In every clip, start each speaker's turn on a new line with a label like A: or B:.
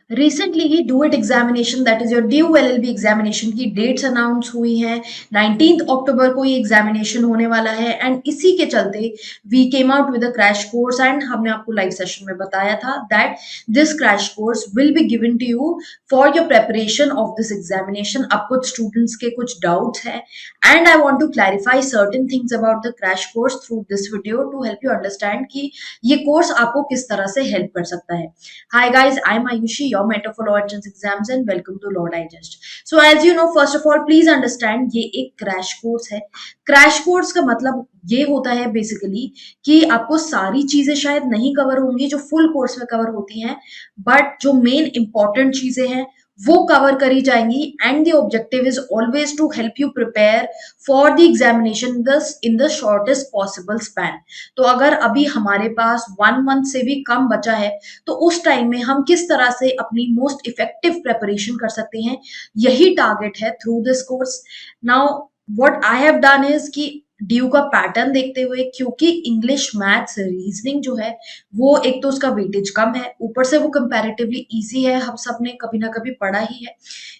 A: Recently he do it examination that is your due LLB examination की dates announce हुई हैं। 19 अक्टूबर को ये एग्जामिनेशन होने वाला है एंड इसी के चलते we came out with a crash course and हमने आपको लाइव सेशन में बताया था that this crash course will be given to you for your preparation of this examination. अब कुछ स्टूडेंट्स के कुछ डाउट्स हैं and I want to clarify certain things about the crash course through this video to help you understand कि ये course आपको किस तरह से हेल्प कर सकता है। Hi guys, I'm Ayushi, your mentor for Law Entrance Exams and welcome to Law Digest. So as you know, first of all, please understand ये एक क्रैश कोर्स है। क्रैश कोर्स का मतलब ये होता है बेसिकली कि आपको सारी चीजें शायद नहीं कवर होंगी जो फुल कोर्स में कवर होती हैं, बट जो मेन इंपॉर्टेंट चीजें हैं वो कवर करी जाएंगी and the objective is always to help you prepare for the examination in the shortest possible span. तो अगर अभी हमारे पास 1 मंथ से भी कम बचा है तो उस टाइम में हम किस तरह से अपनी मोस्ट इफेक्टिव प्रेपरेशन कर सकते हैं, यही टारगेट है through this course. Now what I have done is कि ड्यू का पैटर्न देखते हुए, क्योंकि इंग्लिश मैथ्स रीजनिंग जो है वो एक तो उसका वेटेज कम है, ऊपर से वो कंपैरेटिवली इजी है, हम सब ने कभी ना कभी पढ़ा ही है,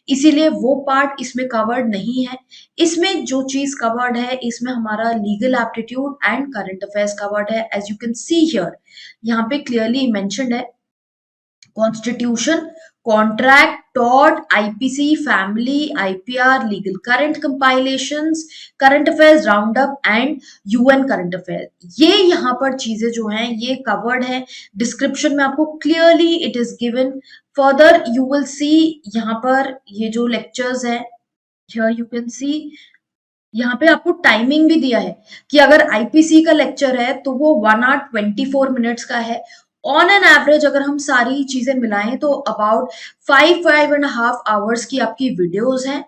A: इसीलिए वो पार्ट इसमें कवर्ड नहीं है। इसमें जो चीज कवर्ड है, इसमें हमारा legal aptitude and current affairs covered है। As you can see here, यहाँ पे क्लियरली मेंशन्ड है constitution, contract, tort, IPC, family, IPR, legal current compilations, current affairs round up and UN current affair. ये यहाँ पर चीजें जो हैं ये कवर्ड है। डिस्क्रिप्शन में आपको clearly it is given. Further you will see यहाँ पर ये जो लेक्चर्स है, हियर यू कैन सी यहाँ पे आपको टाइमिंग भी दिया है कि अगर आईपीसी का लेक्चर है तो वो 1 hour 24 minutes का है। ऑन एन एवरेज अगर हम सारी चीजें मिलाएं तो अबाउट 5-5.5 hours की आपकी वीडियोस हैं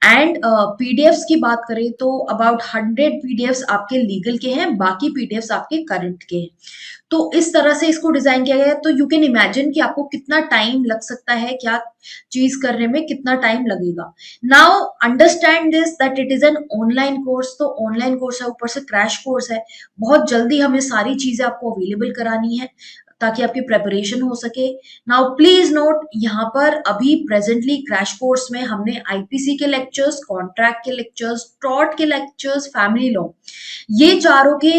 A: एंड पीडीएफ्स की बात करें तो अबाउट 100 पीडीएफ्स आपके लीगल के हैं, बाकी पीडीएफ्स आपके करंट के हैं। तो इस तरह से इसको डिजाइन किया गया है। तो यू कैन इमेजिन कि आपको कितना टाइम लग सकता है, क्या चीज करने में कितना टाइम लगेगा। Now understand this that it is an online course. तो ऑनलाइन कोर्स है, ऊपर से क्रैश कोर्स है, बहुत जल्दी हमें सारी चीजें आपको अवेलेबल करानी है ताकि आपकी प्रेपरेशन हो सके। नाउ प्लीज नोट, यहाँ पर अभी प्रेजेंटली क्रैश कोर्स में हमने आईपीसी के लेक्चर्स, कॉन्ट्रैक्ट के लेक्चर्स, टॉर्ट के लेक्चर्स, फैमिली लॉ, ये चारों के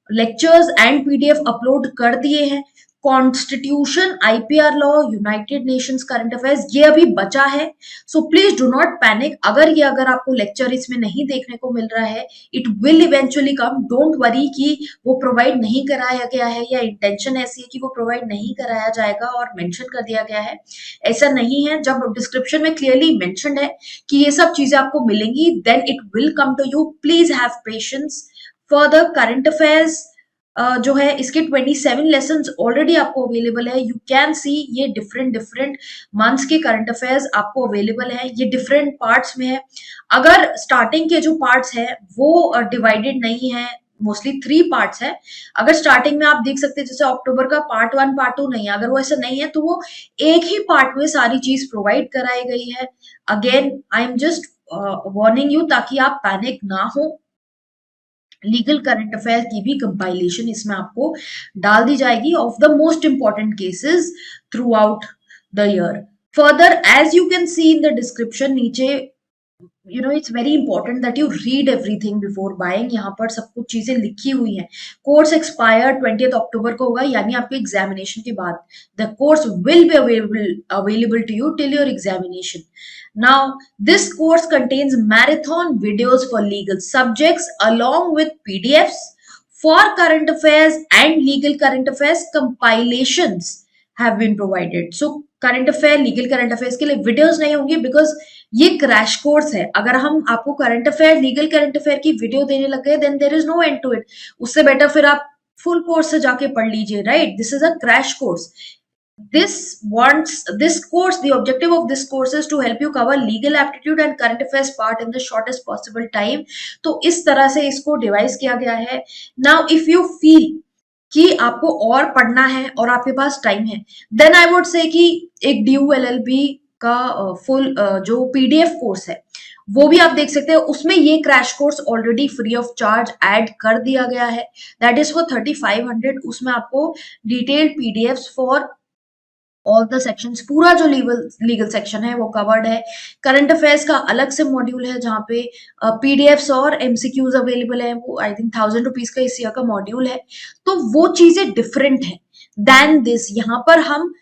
A: लेक्चर्स एंड पीडीएफ अपलोड कर दिए हैं। Constitution, IPR law, United Nations current affairs, ये अभी बचा है। So please do not panic अगर आपको लेक्चर इसमें नहीं देखने को मिल रहा है, it will eventually come. Don't worry कि वो प्रोवाइड नहीं कराया गया है या इंटेंशन ऐसी है कि वो प्रोवाइड नहीं कराया जाएगा और मेंशन कर दिया गया है, ऐसा नहीं है। जब डिस्क्रिप्शन में क्लियरली मेंशन्ड है कि ये सब चीजें आपको मिलेंगी, then it will come to you. Please have patience. Further current affairs जो है इसके 27 लेसन ऑलरेडी आपको अवेलेबल है। यू कैन सी ये डिफरेंट डिफरेंट मंथ्स के करंट अफेयर्स आपको अवेलेबल है, ये डिफरेंट पार्ट्स में है। अगर स्टार्टिंग के जो पार्ट्स है वो डिवाइडेड नहीं है, मोस्टली 3 पार्ट्स है। अगर स्टार्टिंग में आप देख सकते हैं जैसे अक्टूबर का पार्ट 1 पार्ट 2 नहीं है, अगर वो ऐसा नहीं है तो वो एक ही पार्ट में सारी चीज प्रोवाइड कराई गई है। Again I am just warning you ताकि आप पैनिक ना हो। लीगल करंट अफेयर की भी कंपाइलेशन इसमें आपको डाल दी जाएगी of the most important cases throughout the year. Further as you can see in the description नीचे, you know it's very important that you read everything before buying. यहाँ पर सब कुछ चीजें लिखी हुई हैं। कोर्स एक्सपायर 20 अक्टूबर को होगा, यानी आपके एग्जामिनेशन के बाद। The course will be available to you till your examination. Now, this course contains marathon videos for legal subjects along with PDFs for current affairs and legal current affairs compilations have been provided. So, current affair, legal current affairs के लिए videos नहीं होंगी because ये crash course है। अगर हम आपको current affair, legal current affair की वीडियो देने लग गए then there is no end to it. उससे बेटर फिर आप फुल कोर्स से जाके पढ़ लीजिए, right? This is a crash course. This course, the objective of this course is to help you cover legal aptitude and current affairs part in the shortest possible time. तो इस तरह से इसको device किया गया है। Now if you feel कि आपको और पढ़ना है और आपके पास टाइम है, देन आई वुड से कि एक ड्यू एलएलबी का फुल जो पीडीएफ कोर्स है वो भी आप देख सकते हैं। उसमें ये crash course already free of charge add कर दिया गया है, दैट इज फॉर 3500। उसमें आपको detailed PDFs for all the sections, पूरा जो लीगल सेक्शन है वो कवर्ड है। करंट अफेयर्स का अलग से मॉड्यूल है जहाँ पे पीडीएफ्स और एमसीक्यूज अवेलेबल है, वो आई थिंक 1000 रुपीज का इस ईयर का मॉड्यूल है। तो वो चीजें डिफरेंट है देन दिस। यहाँ पर हम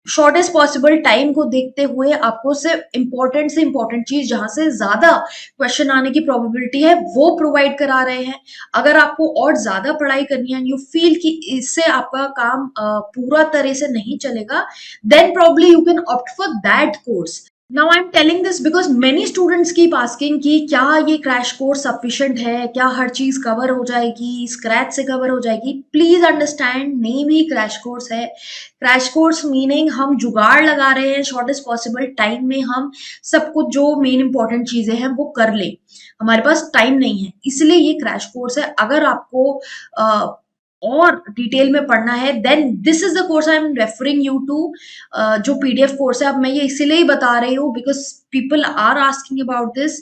A: शॉर्टेस्ट पॉसिबल टाइम को देखते हुए आपको सिर्फ इंपॉर्टेंट से इंपॉर्टेंट चीज जहां से ज्यादा क्वेश्चन आने की प्रोबेबिलिटी है वो प्रोवाइड करा रहे हैं। अगर आपको और ज्यादा पढ़ाई करनी है, यू फील कि इससे आपका काम पूरा तरह से नहीं चलेगा, then probably you can opt for that course. Now I am telling this because many students keep asking कि क्या ये क्रैश कोर्स सफिशिएंट है, क्या हर चीज कवर हो जाएगी, स्क्रैच से कवर हो जाएगी। Please understand, name he crash course है। क्रैश कोर्स मीनिंग हम जुगाड़ लगा रहे हैं शॉर्टेस्ट पॉसिबल टाइम में हम सब कुछ जो मेन इंपॉर्टेंट चीजें हैं वो कर ले। हमारे पास टाइम नहीं है, इसलिए ये क्रैश कोर्स है। अगर आपको और डिटेल में पढ़ना है then this is the course I am referring you to. जो पीडीएफ कोर्स है, अब मैं ये इसीलिए ही बता रही हूँ because people are asking about this.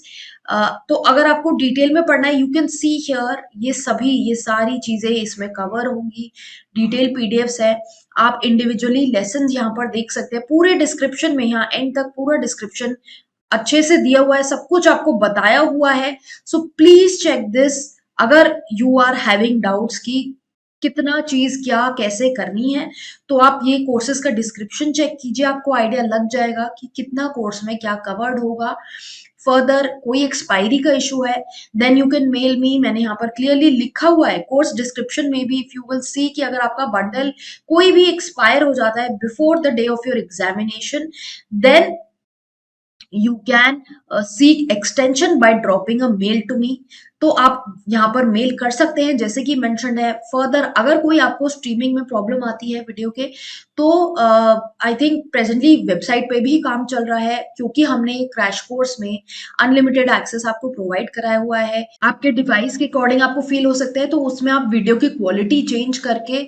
A: तो अगर आपको डिटेल में पढ़ना है, यू कैन सी हियर, ये सारी चीजें इसमें कवर होंगी। डिटेल पीडीएफ्स है, आप इंडिविजुअली लेसन यहाँ पर देख सकते हैं। पूरे डिस्क्रिप्शन में यहाँ एंड तक पूरा डिस्क्रिप्शन अच्छे से दिया हुआ है, सब कुछ आपको बताया हुआ है। So please check this. अगर यू आर हैविंग डाउट्स की कितना चीज क्या कैसे करनी है, तो आप ये कोर्सेज का डिस्क्रिप्शन चेक कीजिए, आपको आइडिया लग जाएगा कि कितना कोर्स में क्या कवर्ड होगा। फर्दर कोई एक्सपायरी का इशू है then you can mail me. मैंने यहाँ पर क्लियरली लिखा हुआ है कोर्स डिस्क्रिप्शन में भी, इफ यू विल सी कि अगर आपका बंडल कोई भी एक्सपायर हो जाता है before the day of your examination, then you can seek extension by dropping a mail to me। तो आप यहाँ पर मेल कर सकते हैं जैसे कि मेंशन्ड है। फर्दर अगर कोई आपको स्ट्रीमिंग में प्रॉब्लम आती है वीडियो के, तो आई थिंक प्रेजेंटली वेबसाइट पे भी काम चल रहा है, क्योंकि हमने क्रैश कोर्स में अनलिमिटेड एक्सेस आपको प्रोवाइड कराया हुआ है। आपके डिवाइस के अकॉर्डिंग आपको फील हो सकता है, तो उसमें आप वीडियो की क्वालिटी चेंज करके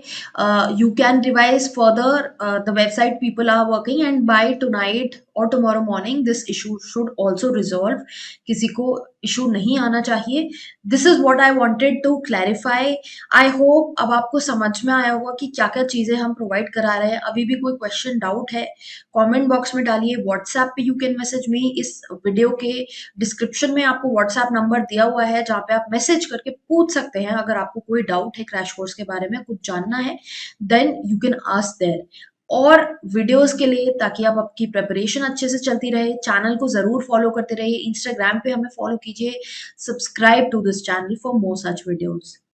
A: you can revise further. The website people are working and by tonight और tomorrow morning this issue should also resolve. किसी को इशू नहीं आना चाहिए। This is what I wanted to clarify. I hope अब आपको समझ में आया होगा कि क्या क्या चीजें हम प्रोवाइड करा रहे हैं। अभी भी कोई क्वेश्चन डाउट है कमेंट बॉक्स में डालिए। व्हाट्सएप पे यू कैन मैसेज मी। इस वीडियो के डिस्क्रिप्शन में आपको व्हाट्सएप नंबर दिया हुआ है जहाँ पे आप मैसेज करके पूछ सकते हैं अगर आपको कोई डाउट है क्रैश कोर्स के बारे में, कुछ जानना है, then you can ask there. और वीडियोस के लिए, ताकि आप आपकी प्रिपरेशन अच्छे से चलती रहे, चैनल को जरूर फॉलो करते रहिए। इंस्टाग्राम पे हमें फॉलो कीजिए। Subscribe to this channel for more such videos.